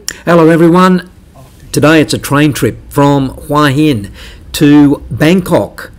Hello everyone, today it's a train trip from Hua Hin to Bangkok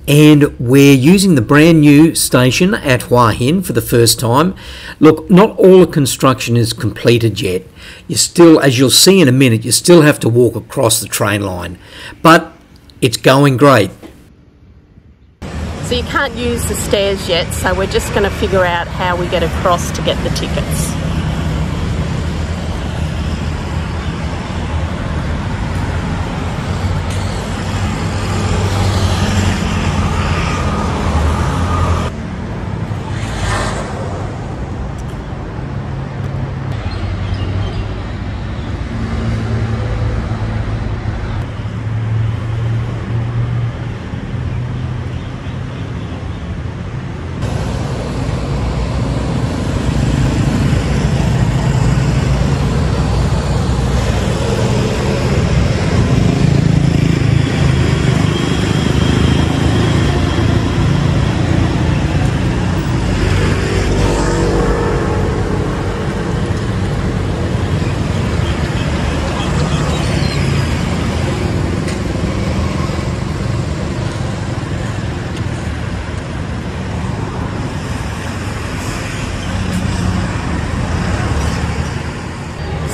and we're using the brand new station at Hua Hin for the first time. Look, not all the construction is completed yet. You still, as you'll see in a minute, you still have to walk across the train line, but it's going great. So you can't use the stairs yet, so we're just going to figure out how we get across to get the tickets.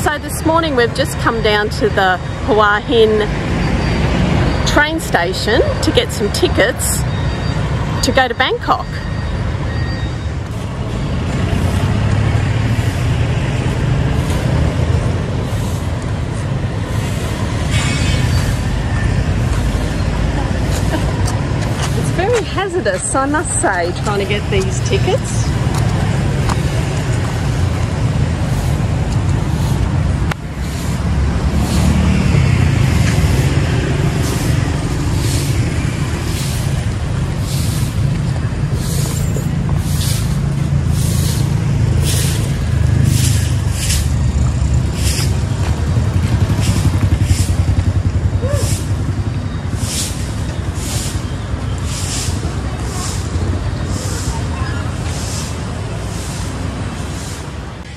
So this morning we've just come down to the Hua Hin train station to get some tickets to go to Bangkok. It's very hazardous, I must say, trying to get these tickets.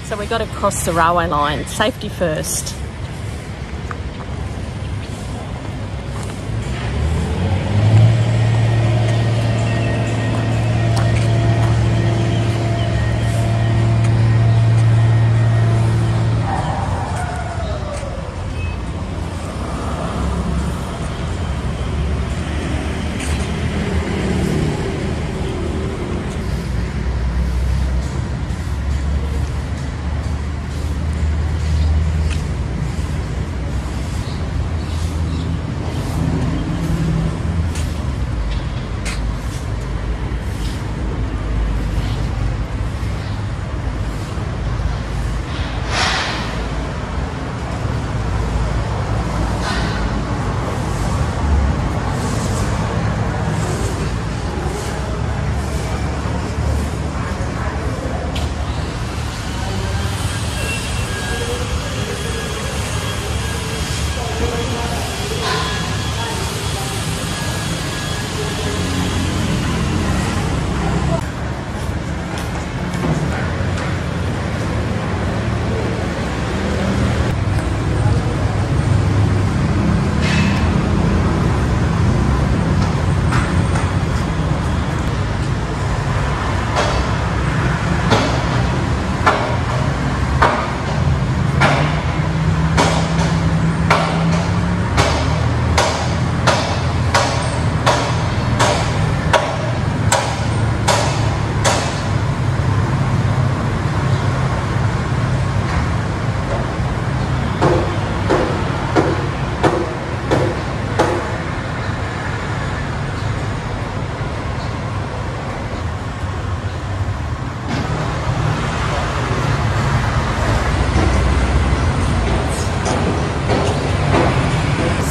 So we got to cross the railway line, safety first.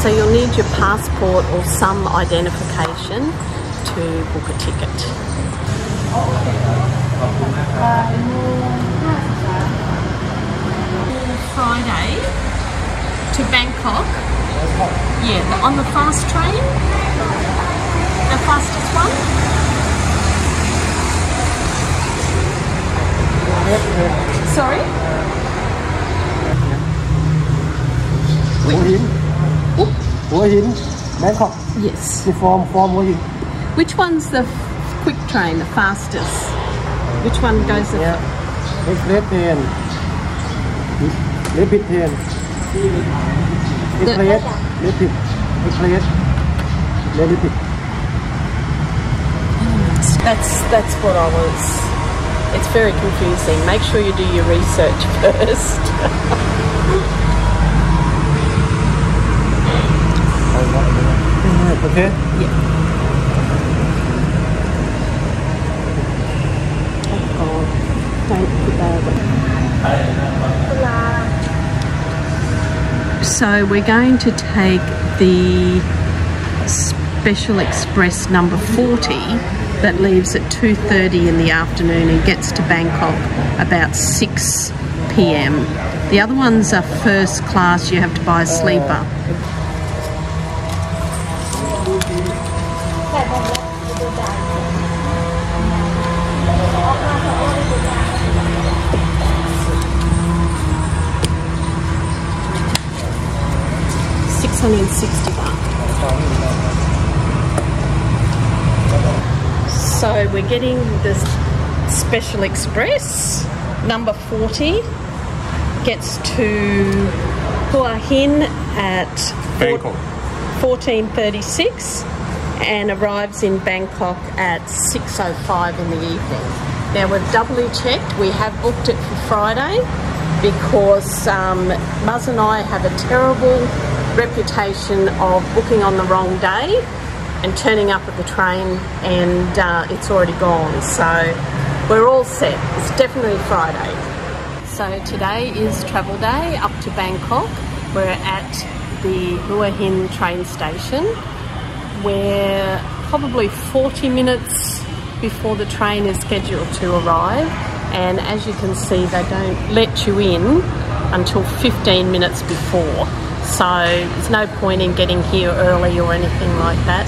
So you'll need your passport or some identification to book a ticket. Friday to Bangkok. Yeah, on the fast train, the fastest one. Sorry? Hua Hin, Bangkok. Yes. From Hua Hin. Which one's the quick train, the fastest? Which one goes the... Yeah. Express train. Rapid train. Express. Rapid. Express. Rapid. That's what I was... It's very confusing. Make sure you do your research first. Okay? Yeah. Oh God, don't put that away. So we're going to take the Special Express number 40 that leaves at 2:30 in the afternoon and gets to Bangkok about 6 p.m. The other ones are first class, you have to buy a sleeper. $660. So we're getting the Special Express number 40, gets to Hua Hin at Bangkok. 14:36 and arrives in Bangkok at 6:05 in the evening. Now we've doubly checked, we have booked it for Friday because Muzz and I have a terrible reputation of booking on the wrong day and turning up at the train and it's already gone. So we're all set. It's definitely Friday. So today is travel day up to Bangkok. We're at the Hua Hin train station. We're probably 40 minutes before the train is scheduled to arrive, and as you can see they don't let you in until 15 minutes before. So there's no point in getting here early or anything like that.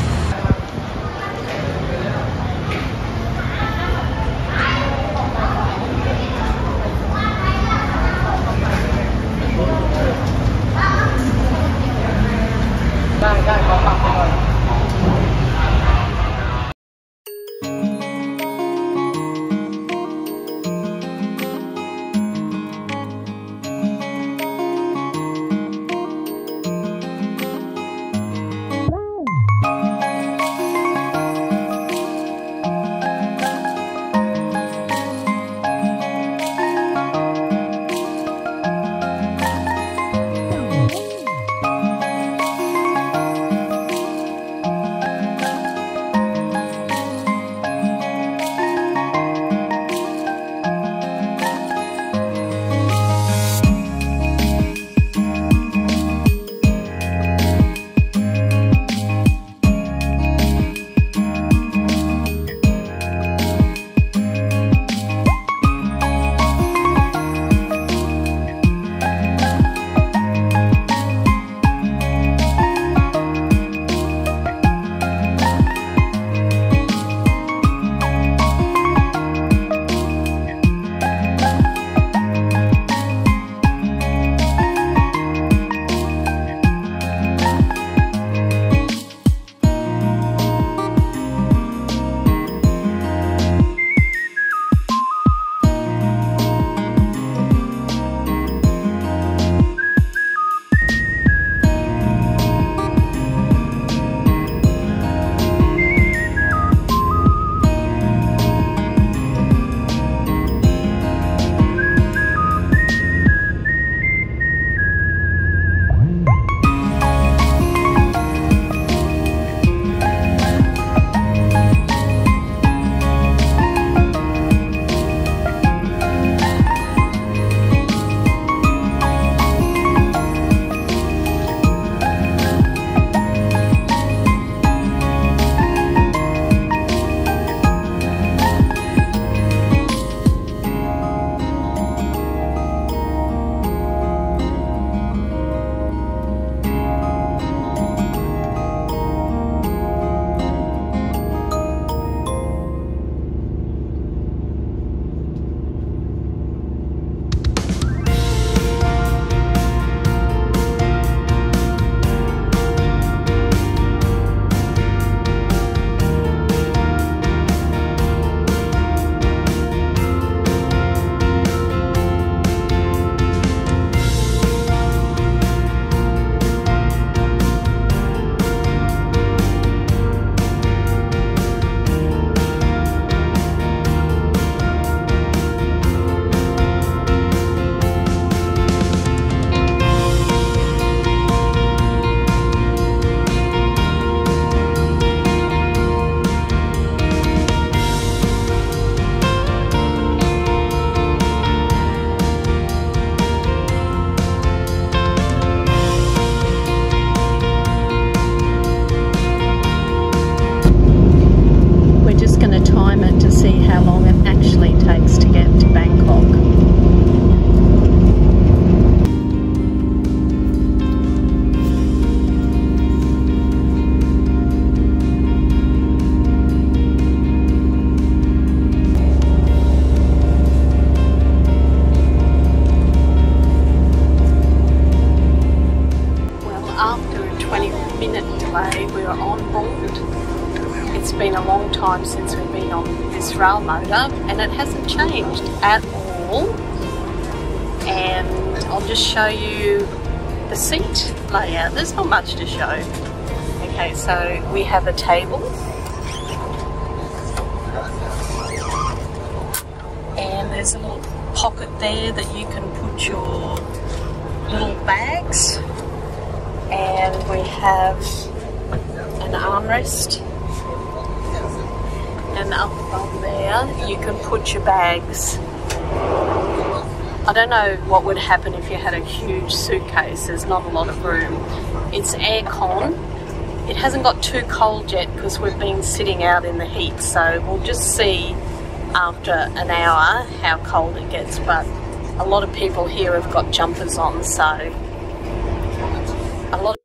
you're on board. It's been a long time since we've been on this rail motor and it hasn't changed at all. And I'll just show you the seat layout. There's not much to show. Okay, so we have a table. And there's a little pocket there that you can put your little bags. And we have an armrest. And up above there, you can put your bags. I don't know what would happen if you had a huge suitcase. There's not a lot of room. It's aircon. It hasn't got too cold yet because we've been sitting out in the heat. So we'll just see after an hour how cold it gets. But a lot of people here have got jumpers on, so a lot.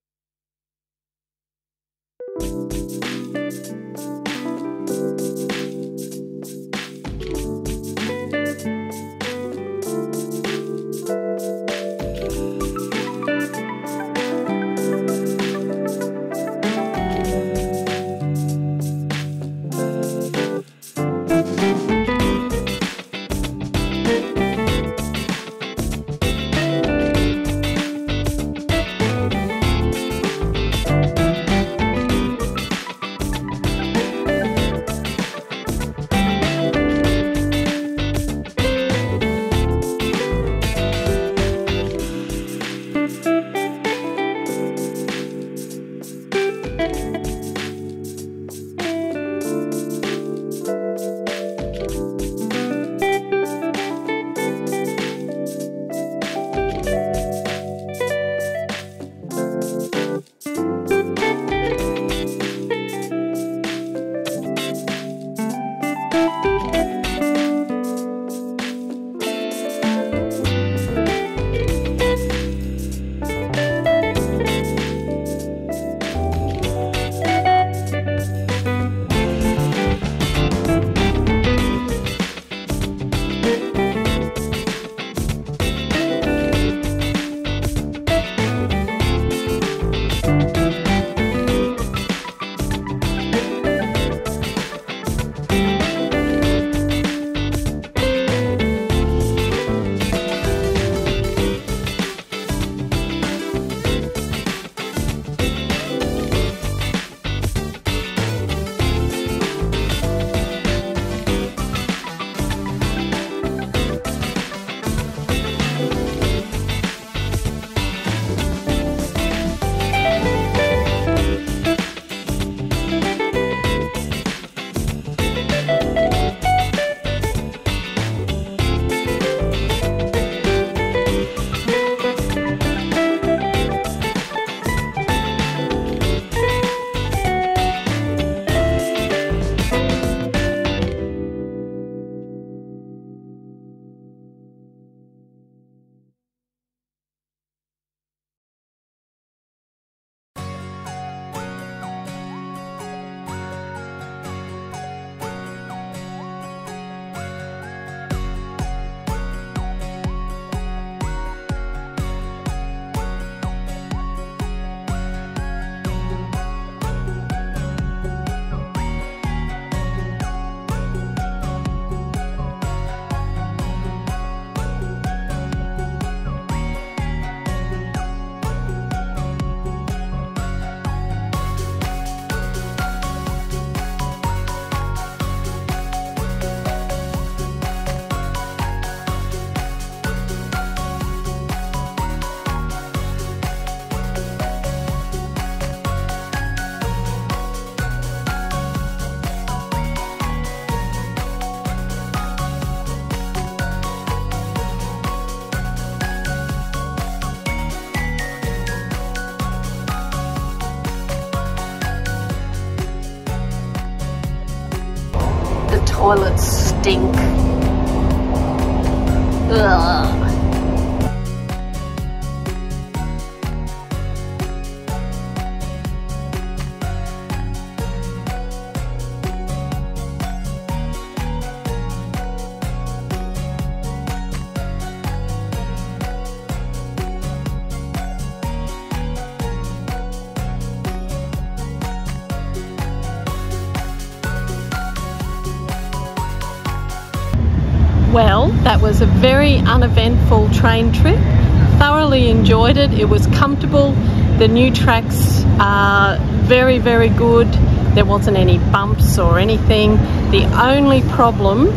toilets stink. Ugh. Well, that was a very uneventful train trip. Thoroughly enjoyed it. It was comfortable. The new tracks are very, very good. There wasn't any bumps or anything. The only problem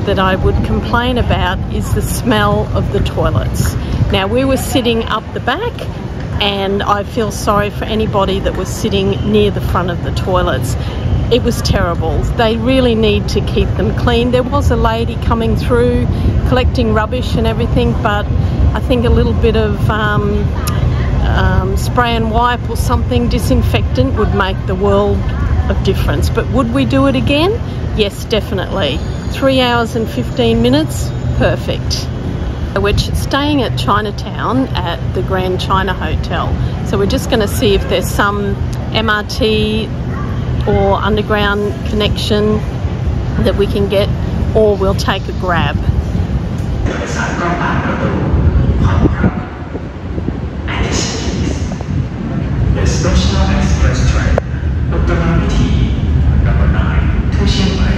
that I would complain about is the smell of the toilets. Now, we were sitting up the back, and I feel sorry for anybody that was sitting near the front of the toilets. It was terrible. They really need to keep them clean. There was a lady coming through collecting rubbish and everything, but I think a little bit of spray and wipe or something, disinfectant, would make the world of difference. But would we do it again? Yes, definitely. 3 hours and 15 minutes, perfect. We're staying at Chinatown at the Grand China Hotel. So we're just going to see if there's some MRT or underground connection that we can get, or we'll take a grab. The special express train number 9 to Shanghai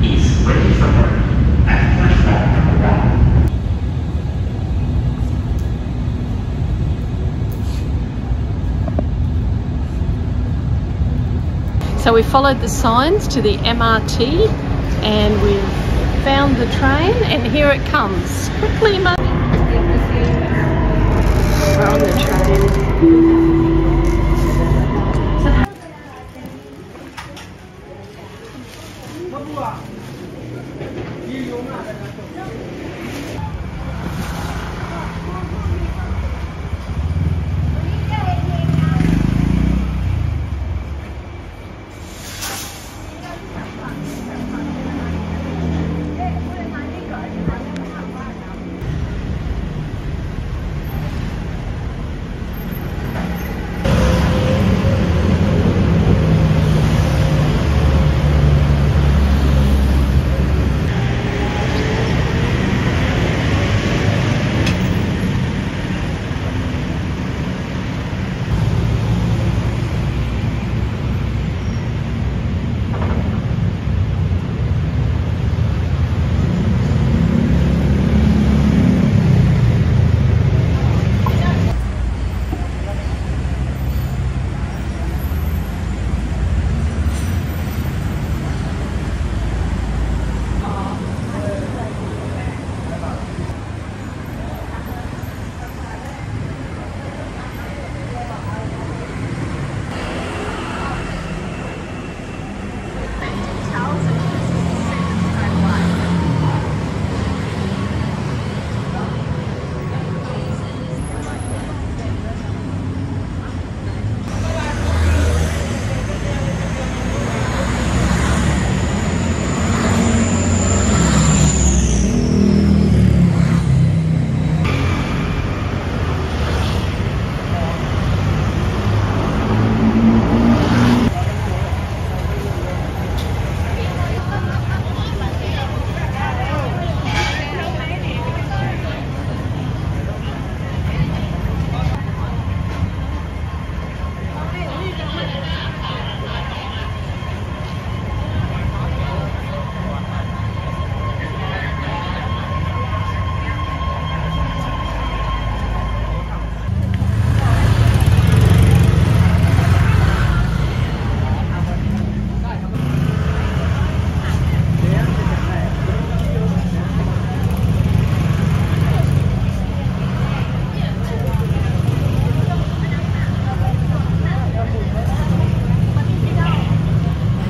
is ready for boarding at platform number 1. So we followed the signs to the MRT and we've found the train, and here it comes. Quickly, Mum. We're on the train.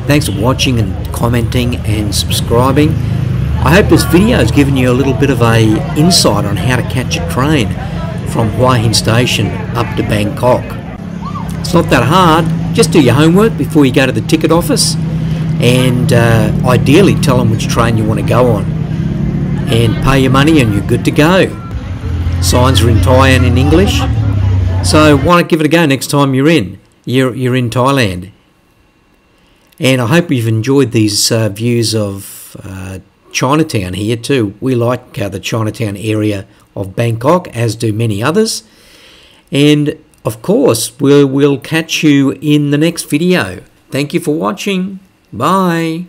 Thanks for watching and commenting and subscribing. I hope this video has given you a little bit of a insight on how to catch a train from Hua Hin Station up to Bangkok. It's not that hard. Just do your homework before you go to the ticket office, and ideally tell them which train you want to go on, and pay your money and you're good to go. Signs are in Thai and in English, so why not give it a go next time you're in Thailand. And I hope you've enjoyed these views of Chinatown here too. We like the Chinatown area of Bangkok, as do many others. And of course, we'll catch you in the next video. Thank you for watching. Bye.